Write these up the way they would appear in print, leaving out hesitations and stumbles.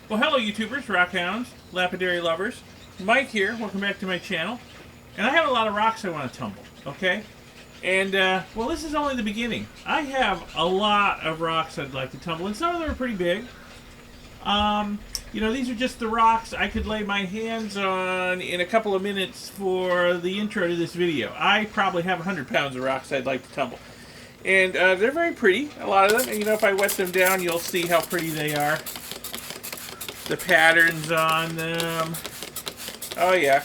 Well, hello YouTubers, rockhounds, lapidary lovers. Mike here, welcome back to my channel. And I have a lot of rocks I want to tumble, okay? And, well, this is only the beginning. I have a lot of rocks I'd like to tumble, and some of them are pretty big. You know, these are just the rocks I could lay my hands on in a couple of minutes for the intro to this video. I probably have 100 pounds of rocks I'd like to tumble. And they're very pretty, a lot of them. And, you know, if I wet them down, you'll see how pretty they are. The patterns on them. Oh yeah.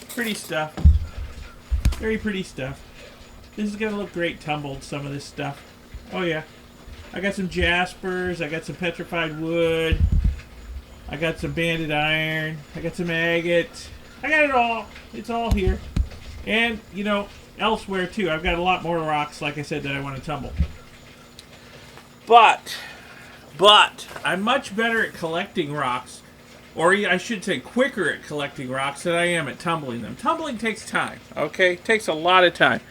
Pretty stuff. Very pretty stuff. This is going to look great tumbled, some of this stuff. Oh yeah. I got some jaspers. I got some petrified wood. I got some banded iron. I got some agate. I got it all. It's all here. And, you know, elsewhere too. I've got a lot more rocks, like I said, that I want to tumble. But I'm much better at collecting rocks, or I should say quicker at collecting rocks than I am at tumbling them. Tumbling takes time, okay? It takes a lot of time.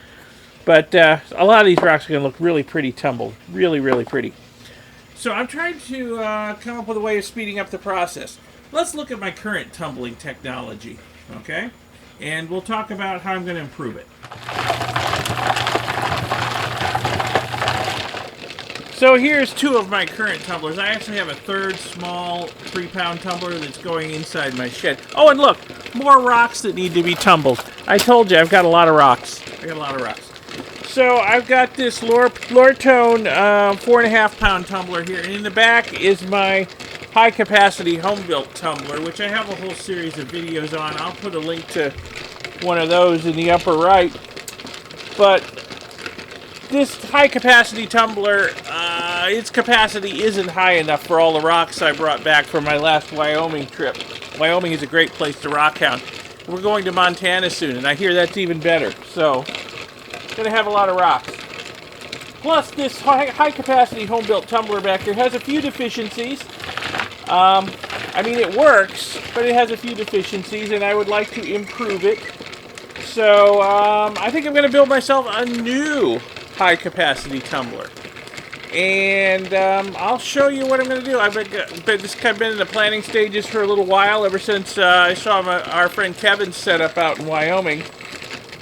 But a lot of these rocks are going to look really pretty tumbled. Really, really pretty. So I'm trying to come up with a way of speeding up the process. Let's look at my current tumbling technology, okay? And we'll talk about how I'm going to improve it. So here's two of my current tumblers. I actually have a third small 3-pound tumbler that's going inside my shed. Oh, and look, more rocks that need to be tumbled. I told you, I've got a lot of rocks. So I've got this Lortone 4.5-pound tumbler here, and in the back is my high-capacity home-built tumbler, which I have a whole series of videos on. I'll put a link to one of those in the upper right. But this high-capacity tumbler, its capacity isn't high enough for all the rocks I brought back from my last Wyoming trip. Wyoming is a great place to rock hound. We're going to Montana soon, and I hear that's even better. So, going to have a lot of rocks. Plus, this high-capacity home-built tumbler back here has a few deficiencies. I mean, it works, but it has a few deficiencies, and I would like to improve it. So, I think I'm going to build myself a new high-capacity tumbler. And I'll show you what I'm going to do. I've been in the planning stages for a little while, ever since I saw our friend Kevin set up out in Wyoming.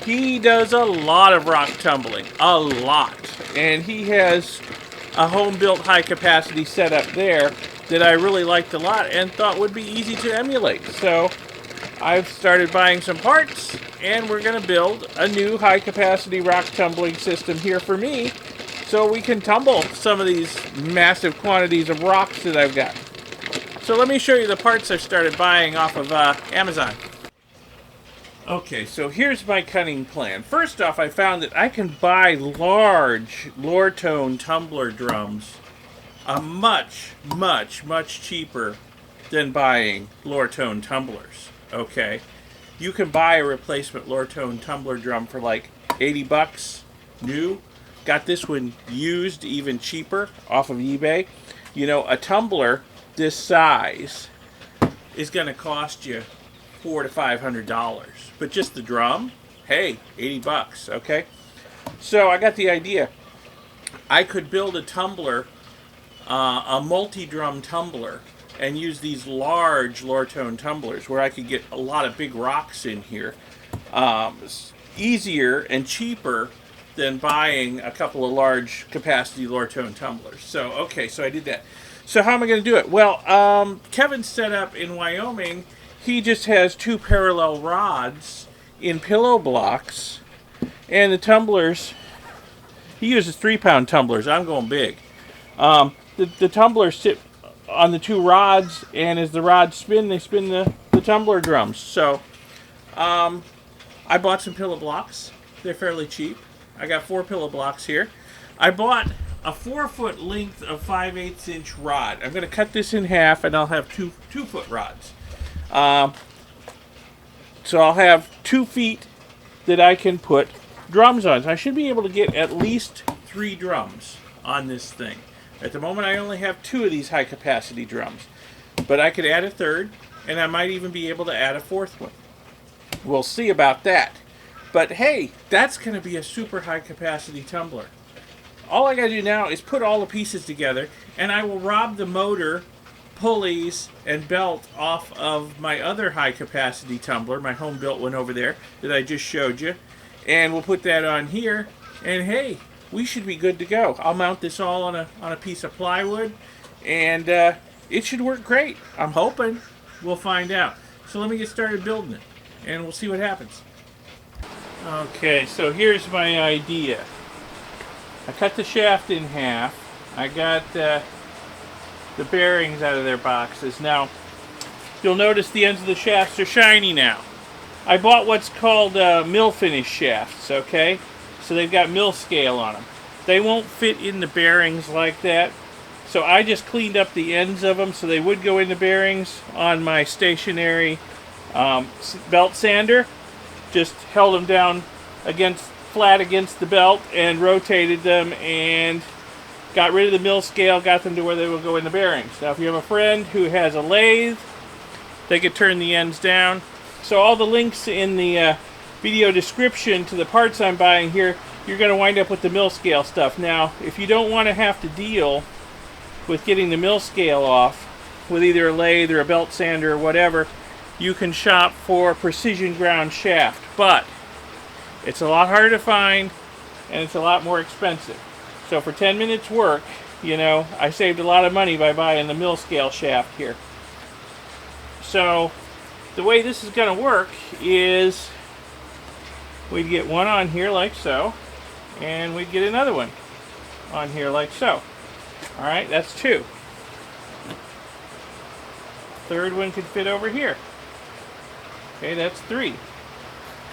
He does a lot of rock tumbling, a lot. And he has a home-built high-capacity setup there that I really liked a lot and thought would be easy to emulate. So I've started buying some parts, and we're going to build a new high-capacity rock tumbling system here for me, so we can tumble some of these massive quantities of rocks that I've got. So let me show you the parts I've started buying off of Amazon. Okay, so here's my cunning plan. First off, I found that I can buy large Lortone tumbler drums much cheaper than buying Lortone tumblers, okay? You can buy a replacement Lortone tumbler drum for like 80 bucks, new. Got this one used, even cheaper, off of eBay. You know, a tumbler this size is going to cost you $400 to $500. But just the drum, hey, 80 bucks, okay? So I got the idea. I could build a tumbler, a multi-drum tumbler, and use these large Lortone tumblers where I could get a lot of big rocks in here. Easier and cheaper than buying a couple of large capacity Lortone tumblers. So, okay, so I did that. So how am I going to do it? Well, Kevin's set up in Wyoming. He just has 2 parallel rods in pillow blocks, and the tumblers, he uses 3-pound tumblers. I'm going big. The tumblers sit on the 2 rods, and as the rods spin, they spin the tumbler drums. So I bought some pillow blocks. They're fairly cheap. I got 4 pillow blocks here. I bought a 4-foot length of 5/8 inch rod. I'm going to cut this in half, and I'll have 2-foot rods. So I'll have 2 feet that I can put drums on. So I should be able to get at least 3 drums on this thing. At the moment, I only have 2 of these high-capacity drums. But I could add a third, and I might even be able to add a 4th one. We'll see about that. But hey, that's going to be a super high-capacity tumbler. All I got to do now is put all the pieces together, and I will rob the motor pulleys and belt off of my other high capacity tumbler, my home built one over there that I just showed you. And we'll put that on here, and hey, we should be good to go. I'll mount this all on a piece of plywood, and it should work great. I'm hoping. We'll find out. So let me get started building it, and we'll see what happens. Okay, so here's my idea. I cut the shaft in half. I got the bearings out of their boxes. Now, you'll notice the ends of the shafts are shiny now. I bought what's called mill finish shafts, okay? So they've got mill scale on them. They won't fit in the bearings like that. So I just cleaned up the ends of them so they would go in the bearings on my stationary belt sander. Just held them down flat against the belt and rotated them and got rid of the mill scale, got them to where they will go in the bearings. Now if you have a friend who has a lathe, they could turn the ends down. So all the links in the video description to the parts I'm buying here, you're going to wind up with the mill scale stuff. Now, if you don't want to have to deal with getting the mill scale off with either a lathe or a belt sander or whatever, you can shop for precision ground shaft. But it's a lot harder to find, and it's a lot more expensive. So for 10 minutes work, you know, I saved a lot of money by buying the mill scale shaft here. So the way this is going to work is we'd get one on here like so, and we'd get another one on here like so. Alright, that's two. Third one could fit over here. Okay, that's three.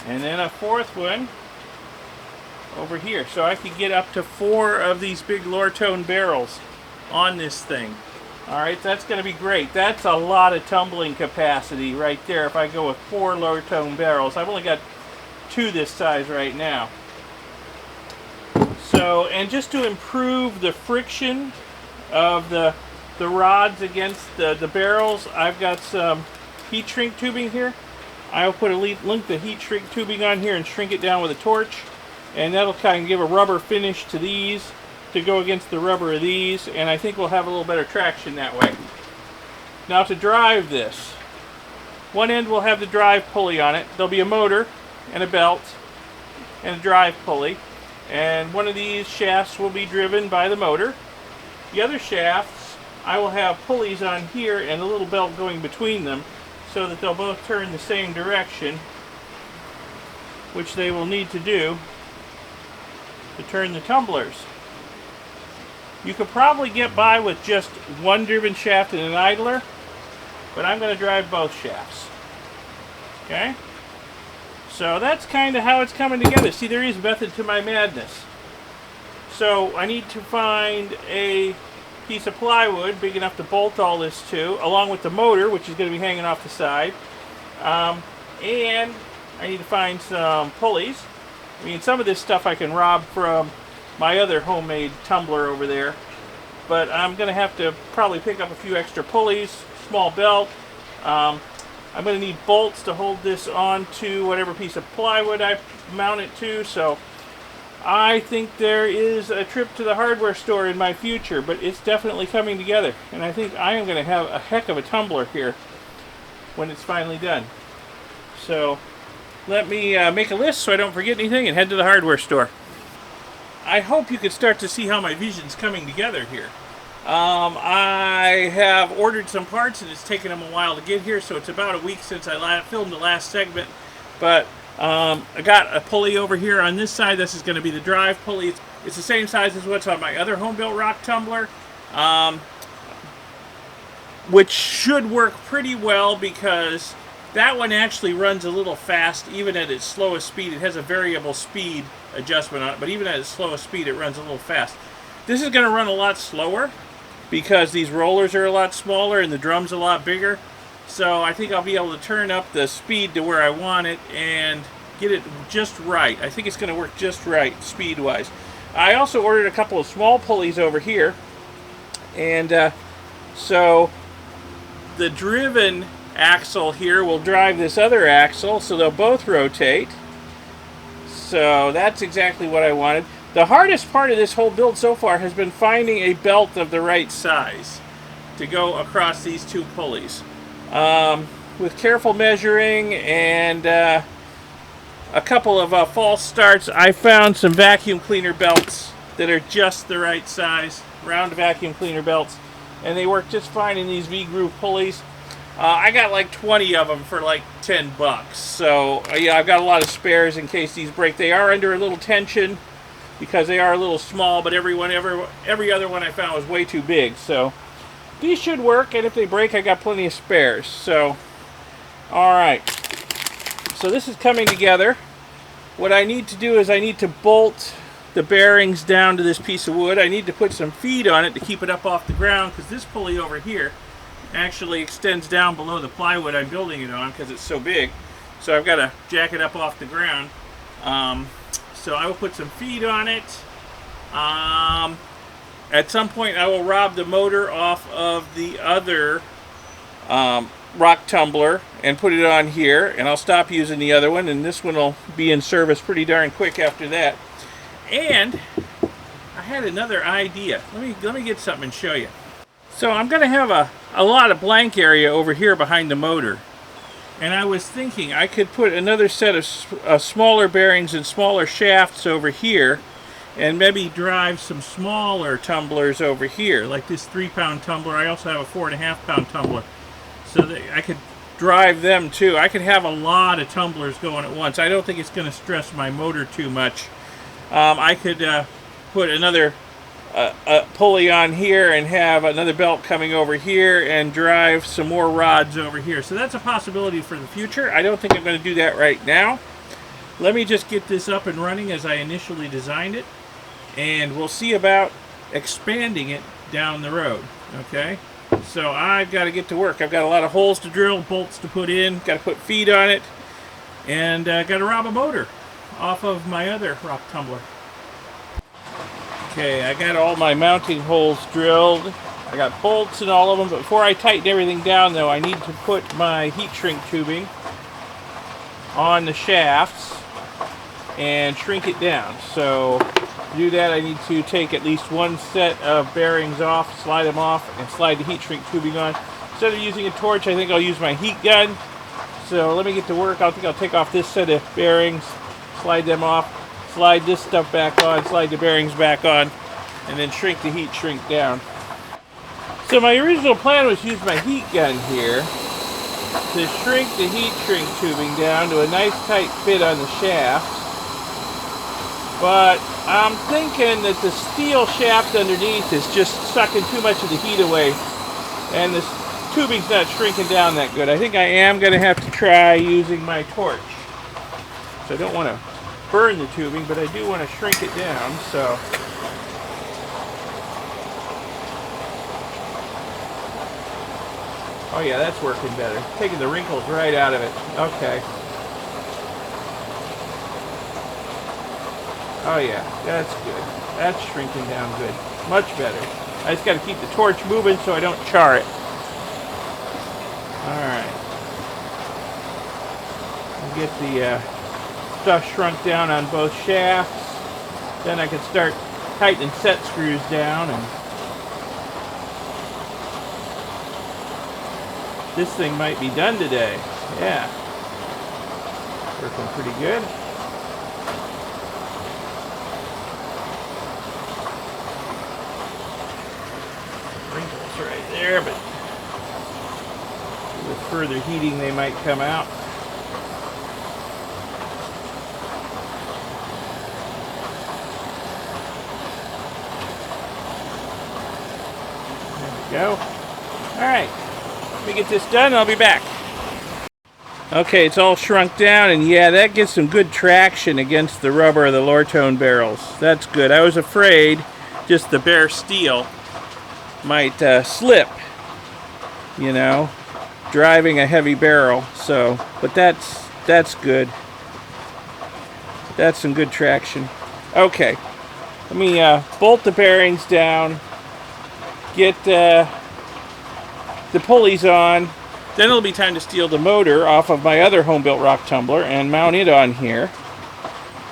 And then a fourth one over here. So I could get up to 4 of these big Lortone barrels on this thing. Alright, that's going to be great. That's a lot of tumbling capacity right there if I go with 4 Lortone barrels. I've only got 2 this size right now. So, and just to improve the friction of the rods against the barrels, I've got some heat shrink tubing here. I'll put a link to heat shrink tubing on here and shrink it down with a torch, and that'll kind of give a rubber finish to these to go against the rubber of these, and I think we'll have a little better traction that way. Now to drive this, one end will have the drive pulley on it. There'll be a motor and a belt and a drive pulley, and one of these shafts will be driven by the motor. The other shafts, I will have pulleys on here and a little belt going between them so that they'll both turn the same direction, which they will need to do to turn the tumblers. You could probably get by with just one driven shaft and an idler, but I'm going to drive both shafts. Okay? So that's kind of how it's coming together. See, there is method to my madness. So I need to find a piece of plywood big enough to bolt all this to, along with the motor, which is going to be hanging off the side. And I need to find some pulleys. I mean, some of this stuff I can rob from my other homemade tumbler over there, but I'm going to have to probably pick up a few extra pulleys, small belt. I'm going to need bolts to hold this onto whatever piece of plywood I mount it to, so I think there is a trip to the hardware store in my future, but it's definitely coming together, and I think I am going to have a heck of a tumbler here when it's finally done. So let me make a list so I don't forget anything and head to the hardware store. I hope you can start to see how my vision's coming together here. I have ordered some parts and it's taken them a while to get here, so it's about a week since I filmed the last segment. But I got a pulley over here on this side. This is going to be the drive pulley. It's the same size as what's on my other home-built rock tumbler, which should work pretty well because that one actually runs a little fast even at its slowest speed. It has a variable speed adjustment on it, but even at its slowest speed it runs a little fast. This is going to run a lot slower because these rollers are a lot smaller and the drum's a lot bigger. So I think I'll be able to turn up the speed to where I want it and get it just right. I think it's going to work just right speed-wise. I also ordered a couple of small pulleys over here, and so the driven axle here will drive this other axle, so they'll both rotate. So that's exactly what I wanted. The hardest part of this whole build so far has been finding a belt of the right size. to go across these two pulleys. With careful measuring and a couple of false starts, I found some vacuum cleaner belts that are just the right size, round vacuum cleaner belts, and they work just fine in these V-groove pulleys. I got like 20 of them for like $10, so yeah, I've got a lot of spares in case these break. They are under a little tension because they are a little small, but every other one I found was way too big, so these should work, and if they break, I got plenty of spares. So, alright, so this is coming together. What I need to do is I need to bolt the bearings down to this piece of wood. I need to put some feed on it to keep it up off the ground, because this pulley over here actually extends down below the plywood I'm building it on because it's so big. So I've got to jack it up off the ground. So I will put some feed on it. At some point I will rob the motor off of the other rock tumbler and put it on here, and I'll stop using the other one, and this one will be in service pretty darn quick after that. And I had another idea. Let me get something and show you. So I'm going to have a lot of blank area over here behind the motor. And I was thinking I could put another set of smaller bearings and smaller shafts over here, and maybe drive some smaller tumblers over here, like this 3-pound tumbler. I also have a 4.5-pound tumbler, so that I could drive them too. I could have a lot of tumblers going at once. I don't think it's going to stress my motor too much. I could put another pulley on here and have another belt coming over here and drive some more rods over here. So that's a possibility for the future. I don't think I'm going to do that right now. Let me just get this up and running as I initially designed it, and we'll see about expanding it down the road. Okay, so I've got to get to work. I've got a lot of holes to drill, bolts to put in, got to put feed on it, and got to rob a motor off of my other rock tumbler. Okay, I got all my mounting holes drilled. I got bolts in all of them, but before I tighten everything down though, I need to put my heat shrink tubing on the shafts and shrink it down. So to do that, I need to take at least one set of bearings off, slide them off, and slide the heat shrink tubing on. Instead of using a torch, I think I'll use my heat gun. So let me get to work. I think I'll take off this set of bearings, slide them off, slide this stuff back on, slide the bearings back on, and then shrink the heat shrink down. So my original plan was to use my heat gun here to shrink the heat shrink tubing down to a nice tight fit on the shaft. But I'm thinking that the steel shaft underneath is just sucking too much of the heat away, and this tubing's not shrinking down that good. I think I am going to have to try using my torch. So I don't want to burn the tubing, but I do want to shrink it down. So oh yeah, that's working better. Taking the wrinkles right out of it. Okay. Oh yeah, that's good. That's shrinking down good. Much better. I just got to keep the torch moving so I don't char it. Alright. Get the stuff shrunk down on both shafts. Then I can start tightening set screws down, and this thing might be done today. Yeah. Working pretty good. Wrinkles right there, but with further heating they might come out. Go. Alright, let me get this done and I'll be back. Okay, it's all shrunk down, and yeah, that gets some good traction against the rubber of the Lortone barrels. That's good. I was afraid just the bare steel might slip, you know, driving a heavy barrel. So, but that's good. That's some good traction. Okay, let me bolt the bearings down, get the pulleys on. Then it'll be time to steal the motor off of my other home-built rock tumbler and mount it on here.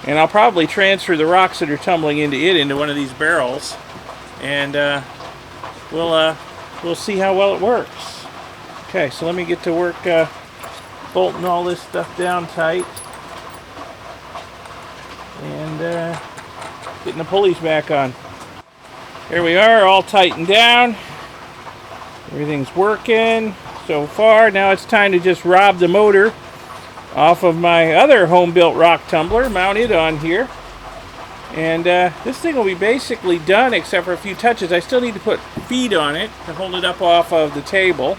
And I'll probably transfer the rocks that are tumbling into it into one of these barrels. And we'll we'll see how well it works. Okay, so let me get to work bolting all this stuff down tight. And getting the pulleys back on. Here we are, all tightened down. Everything's working so far. Now it's time to just rob the motor off of my other home-built rock tumbler, mount it on here. And this thing will be basically done except for a few touches. I still need to put feet on it to hold it up off of the table.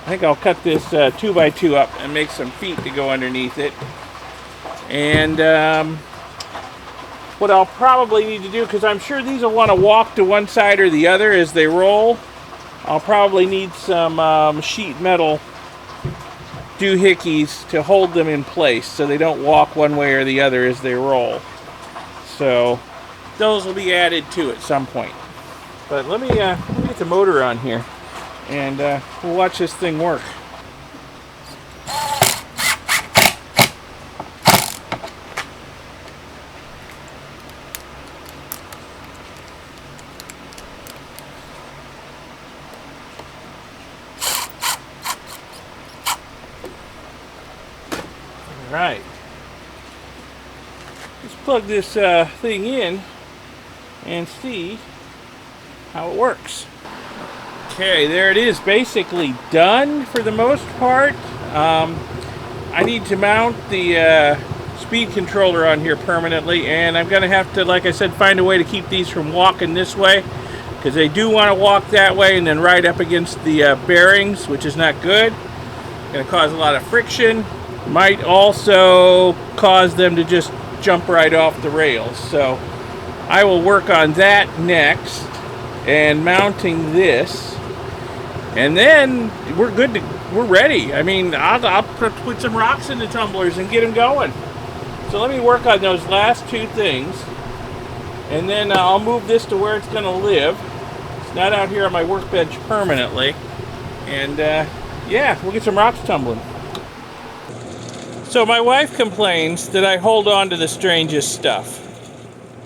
I think I'll cut this 2x2 up and make some feet to go underneath it. And what I'll probably need to do, because I'm sure these will want to walk to one side or the other as they roll, I'll probably need some sheet metal doohickeys to hold them in place so they don't walk one way or the other as they roll. So those will be added to at some point. But let me get the motor on here and we'll watch this thing work. Right. Let's plug this thing in and see how it works. Okay, there it is, basically done for the most part. I need to mount the speed controller on here permanently, and I'm going to have to, like I said, find a way to keep these from walking this way, because they do want to walk that way and then right up against the bearings, which is not good. Going to cause a lot of friction. Might also cause them to just jump right off the rails. So I will work on that next and mounting this, and then we're good to, we're ready. I mean, I'll put some rocks in the tumblers and get them going. So let me work on those last two things, and then I'll move this to where it's going to live. It's not out here on my workbench permanently, and yeah, we'll get some rocks tumbling. So my wife complains that I hold on to the strangest stuff.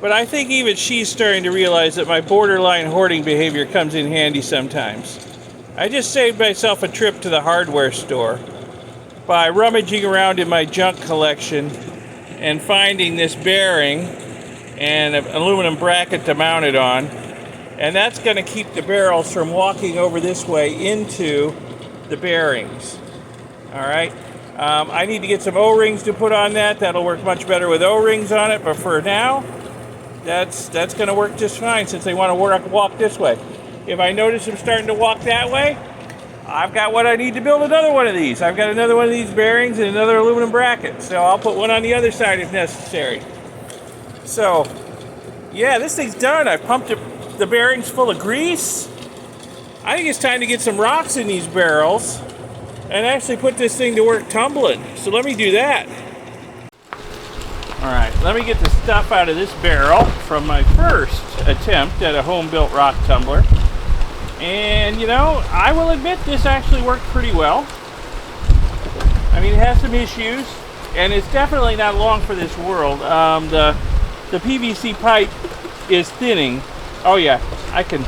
But I think even she's starting to realize that my borderline hoarding behavior comes in handy sometimes. I just saved myself a trip to the hardware store by rummaging around in my junk collection and finding this bearing and an aluminum bracket to mount it on. And that's going to keep the barrels from walking over this way into the bearings. All right. I need to get some O-rings to put on that. That'll work much better with O-rings on it, but for now, that's going to work just fine since they want to walk this way. If I notice them starting to walk that way, I've got what I need to build another one of these. I've got another one of these bearings and another aluminum bracket, so I'll put one on the other side if necessary. So, yeah, this thing's done. I pumped the bearings full of grease. I think it's time to get some rocks in these barrels and actually put this thing to work tumbling. So let me do that. Alright, let me get the stuff out of this barrel from my first attempt at a home-built rock tumbler. And, you know, I will admit this actually worked pretty well. I mean, it has some issues, and it's definitely not long for this world. The PVC pipe is thinning. Oh yeah, I can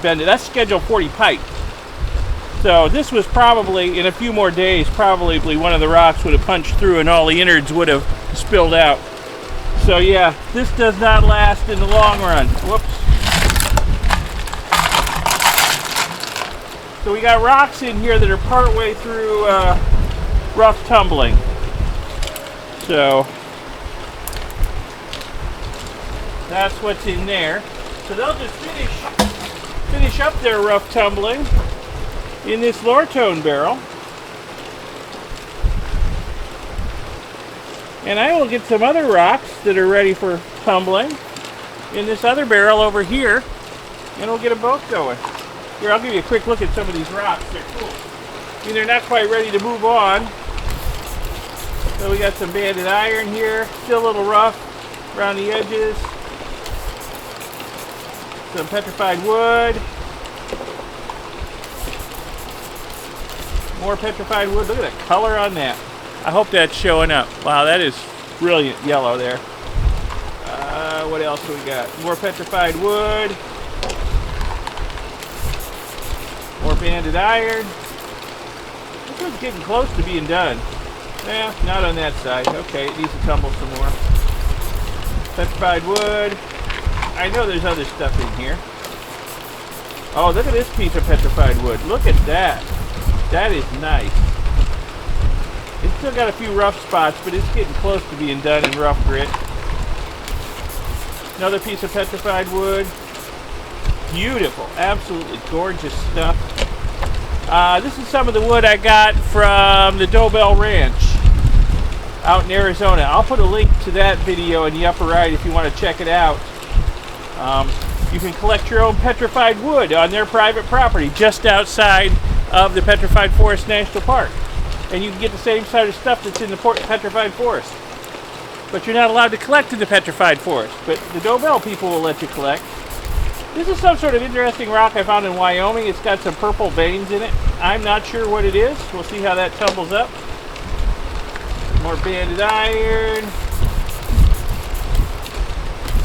bend it. That's Schedule 40 pipe. So this was probably, in a few more days, probably one of the rocks would have punched through and all the innards would have spilled out. So yeah, this does not last in the long run. Whoops. So we got rocks in here that are partway through rough tumbling. So that's what's in there. So they'll just finish up their rough tumbling in this Lortone barrel. And I will get some other rocks that are ready for tumbling in this other barrel over here, and we'll get them both going. Here, I'll give you a quick look at some of these rocks. They're cool. I mean, they're not quite ready to move on. So we got some banded iron here, still a little rough around the edges. Some petrified wood. More petrified wood. Look at the color on that. I hope that's showing up. Wow, that is brilliant yellow there. What else do we got? More petrified wood. banded iron. This one's getting close to being done. Eh, not on that side. Okay, it needs to tumble some more. Petrified wood. I know there's other stuff in here. Oh, look at this piece of petrified wood. Look at that. That is nice. It's still got a few rough spots, but it's getting close to being done in rough grit. Another piece of petrified wood. Beautiful. Absolutely gorgeous stuff. This is some of the wood I got from the Dobell Ranch out in Arizona. I'll put a link to that video in the upper right if you want to check it out. You can collect your own petrified wood on their private property just outside of the Petrified Forest National Park. And you can get the same sort of stuff that's in the Petrified Forest. But you're not allowed to collect in the Petrified Forest. But the Dobell people will let you collect. This is some sort of interesting rock I found in Wyoming. It's got some purple veins in it. I'm not sure what it is. We'll see how that tumbles up. More banded iron.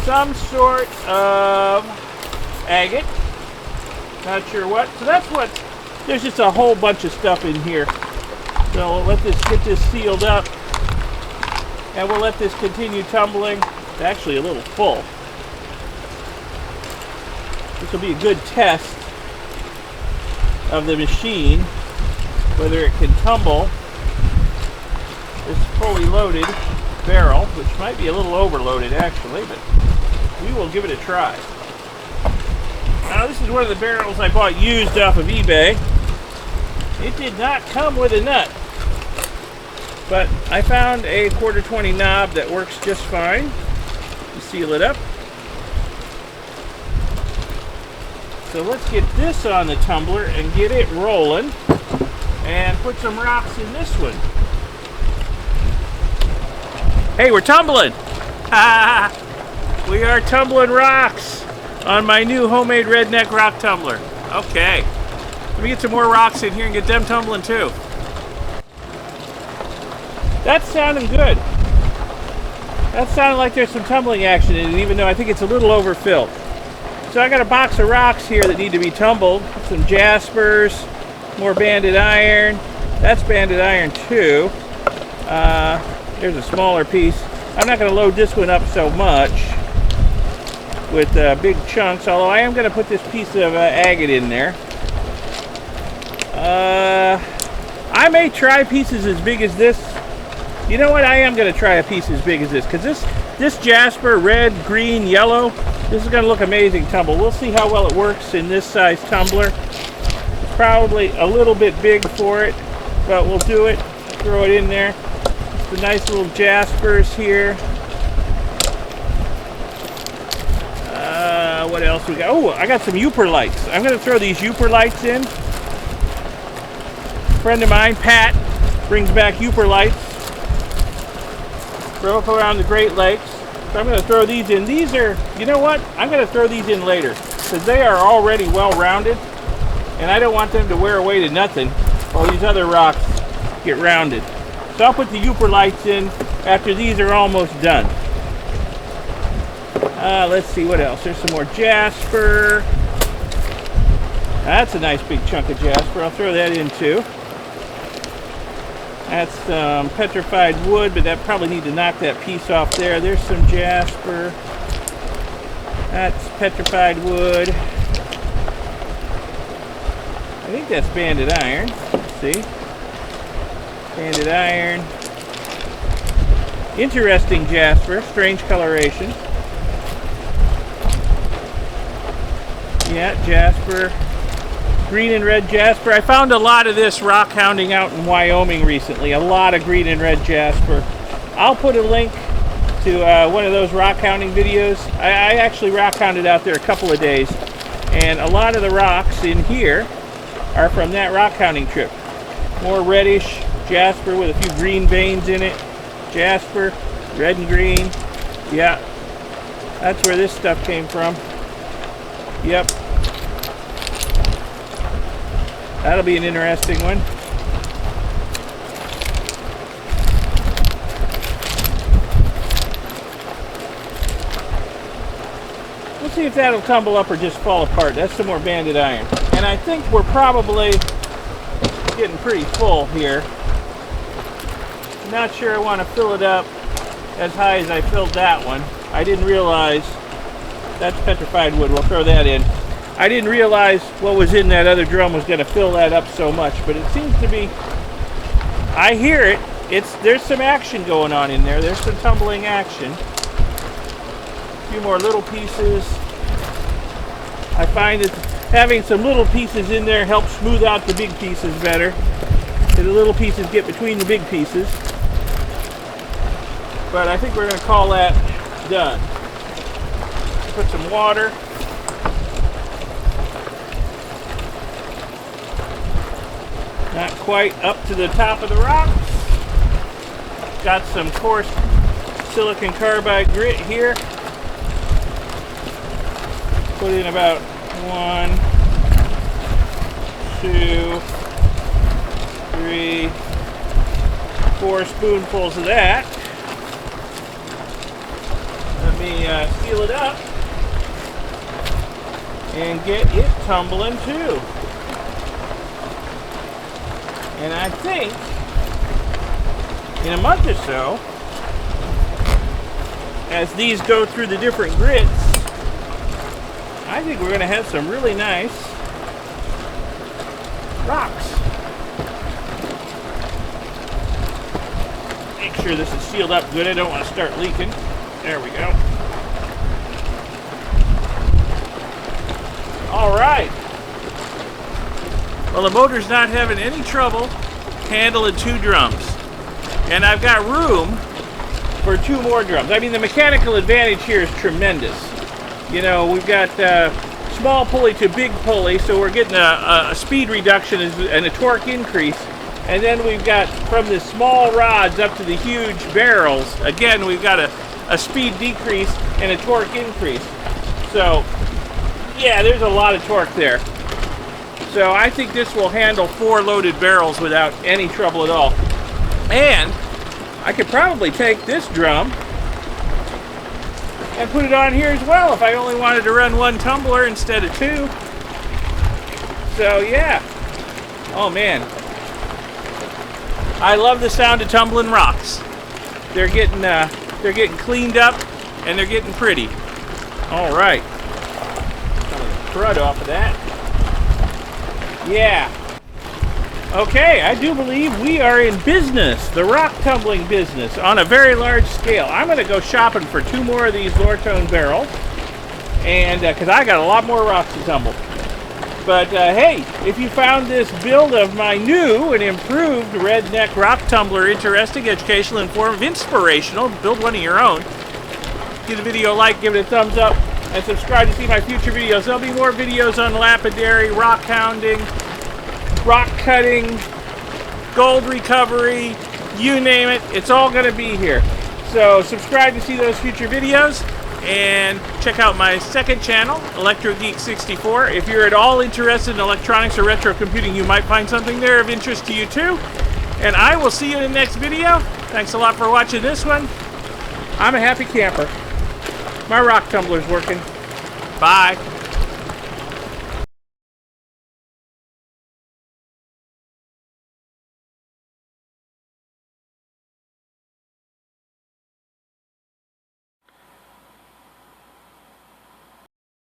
Some sort of agate. Not sure what. So that's what. There's just a whole bunch of stuff in here. So we'll let this get this sealed up. And we'll let this continue tumbling. It's actually a little full. This will be a good test of the machine, whether it can tumble this fully loaded barrel, which might be a little overloaded actually, but we will give it a try. Now this is one of the barrels I bought used off of eBay. It did not come with a nut, but I found a 1/4-20 knob that works just fine. You seal it up. So let's get this on the tumbler and get it rolling and put some rocks in this one. Hey, we're tumbling! We are tumbling rocks on my new homemade redneck rock tumbler. Okay, let me get some more rocks in here and get them tumbling too. That's sounding good. That sounded like there's some tumbling action in it, even though I think it's a little overfilled. So I got a box of rocks here that need to be tumbled. Some jaspers, more banded iron. That's banded iron too. There's a smaller piece. I'm not going to load this one up so much with big chunks, although I am going to put this piece of agate in there. I may try pieces as big as this. You know what? I am going to try a piece as big as this, because this jasper, red, green, yellow, this is going to look amazing tumble. We'll see how well it works in this size tumbler. It's probably a little bit big for it, but we'll do it. Throw it in there. The nice little jaspers here. What else we got? Oh, I got some Uper lights. I'm going to throw these Uper lights in. A friend of mine, Pat, brings back Uper lights. Throw up around the Great Lakes. So I'm going to throw these in. These are, you know what? I'm going to throw these in later because they are already well rounded and I don't want them to wear away to nothing while these other rocks get rounded. So I'll put the Uper lights in after these are almost done. Let's see what else. There's some more jasper. That's a nice big chunk of jasper. I'll throw that in too. That's some petrified wood, but that probably need to knock that piece off there. There's some jasper. That's petrified wood. I think that's banded iron. Let's see. Banded iron. Interesting jasper. Strange coloration. Yeah, jasper. Green and red jasper. I found a lot of this rock hounding out in Wyoming recently. A lot of green and red jasper. I'll put a link to one of those rock hounding videos. I actually rock hounded out there a couple of days. And a lot of the rocks in here are from that rock hounding trip. More reddish jasper with a few green veins in it. Jasper, red and green. Yeah, that's where this stuff came from. Yep. That'll be an interesting one. We'll see if that'll tumble up or just fall apart. That's some more banded iron. And I think we're probably getting pretty full here. Not sure I want to fill it up as high as I filled that one. I didn't realize, that's petrified wood, we'll throw that in. I didn't realize what was in that other drum was going to fill that up so much, but it seems to be, I hear it. There's some action going on in there. There's some tumbling action. A few more little pieces. I find that having some little pieces in there helps smooth out the big pieces better. So the little pieces get between the big pieces. But I think we're going to call that done. Put some water. Not quite up to the top of the rocks. Got some coarse silicon carbide grit here. Put in about 1, 2, 3, 4 spoonfuls of that. Let me seal it up and get it tumbling too. And I think in a month or so, as these go through the different grits, I think we're going to have some really nice rocks. Make sure this is sealed up good. I don't want to start leaking. There we go. All right. Well, the motor's not having any trouble handling 2 drums. And I've got room for 2 more drums. I mean, the mechanical advantage here is tremendous. You know, we've got small pulley to big pulley, so we're getting a speed reduction and a torque increase. And then we've got from the small rods up to the huge barrels, again, we've got a speed decrease and a torque increase. So, yeah, there's a lot of torque there. So I think this will handle 4 loaded barrels without any trouble at all. And I could probably take this drum and put it on here as well if I only wanted to run 1 tumbler instead of 2. So yeah. Oh man. I love the sound of tumbling rocks. They're getting cleaned up and they're getting pretty. All right. Some of the crud off of that. Yeah. Okay, I do believe we are in business, the rock tumbling business, on a very large scale. I'm going to go shopping for 2 more of these Lortone barrels, and because I got a lot more rocks to tumble. But hey, if you found this build of my new and improved redneck rock tumbler interesting, educational, informative, inspirational, build one of your own, give the video a like, give it a thumbs up, and subscribe to see my future videos. There'll be more videos on lapidary, rockhounding, rock cutting, gold recovery, you name it, it's all going to be here. So subscribe to see those future videos, and check out my second channel, Electro Geek 64. If you're at all interested in electronics or retro computing, you might find something there of interest to you too. And I will see you in the next video. Thanks a lot for watching this one. I'm a happy camper. My rock tumbler's working. Bye.